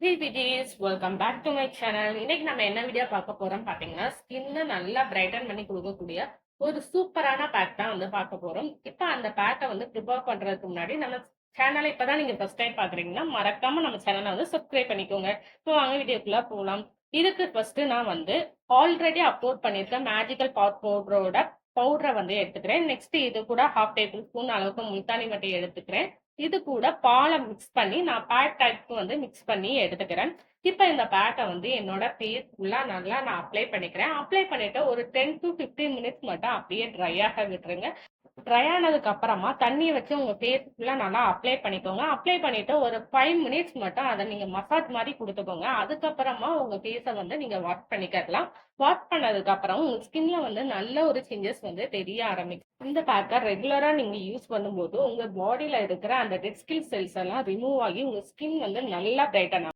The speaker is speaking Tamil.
Hey BGs, welcome back to my channel. இன்னைக்கு நம்ம என்ன வீடியோ பார்க்க போறோம் பாத்தீங்கன்னா, ஸ்கின்னை நல்லா பிரைட்டன் பண்ணி கொடுக்கக்கூடிய ஒரு சூப்பரான பேக் தான் வந்து பார்க்க போறோம். இப்போ அந்த பேக்கை வந்து ப்ரிப்பேர் பண்றதுக்கு முன்னாடி நம்ம சேனலை இப்பதான் நீங்க ஃபர்ஸ்ட் டைம் பாக்குறீங்கன்னா மறக்காம நம்ம சேனலை வந்து சப்ஸ்கிரைப் பண்ணிக்கோங்க. இப்போ வாங்க வீடியோக்குள்ள போகலாம். இதுக்கு ஃபர்ஸ்ட் நான் வந்து ஆல்ரெடி அப்லோட் பண்ணியிருக்க மேஜிக்கல் பாட் பவுடரோட பவுடரை வந்து எடுத்துக்கிறேன். நெக்ஸ்ட் இது கூட 1/2 டேபிள் ஸ்பூன் அளவுக்கு முல்தானி மட்டை எடுத்துக்கிறேன். இது கூட பாலை மிக்ஸ் பண்ணி நான் பேக் டைப்க்கு வந்து மிக்ஸ் பண்ணி எடுத்துக்கிறேன். இப்போ இந்த பேக்கை வந்து என்னோட ஃபேஸ் ஃபுல்லா நல்லா நான் அப்ளை பண்ணிக்கிறேன். அப்ளை பண்ணிட்டு ஒரு 10 to 15 மினிட்ஸ் மட்டும் அப்படியே ட்ரை ஆக விட்டுருங்க. ட்ரை ஆனதுக்கு அப்புறமா தண்ணியை வச்சு உங்க ஃபேஸ் ஃபுல்லா நல்லா அப்ளை பண்ணிக்கோங்க. அப்ளை பண்ணிட்டு ஒரு 5 மினிட்ஸ் மட்டும் அதை நீங்க மசாஜ் மாதிரி கொடுத்துக்கோங்க. அதுக்கப்புறமா உங்க ஃபேஸை வந்து நீங்க வாஷ் பண்ணிக்கலாம். வாஷ் பண்ணதுக்கு அப்புறம் உங்க ஸ்கின்ல வந்து நல்ல ஒரு சேஞ்சஸ் வந்து தெரிய ஆரம்பிக்கும். இந்த பேக்கை ரெகுலரா நீங்க யூஸ் பண்ணும்போது உங்க பாடியில இருக்கிற அந்த டெட் ஸ்கின் செல்ஸ் எல்லாம் ரிமூவ் ஆகி உங்க ஸ்கின் வந்து நல்லா பிரைட்டன்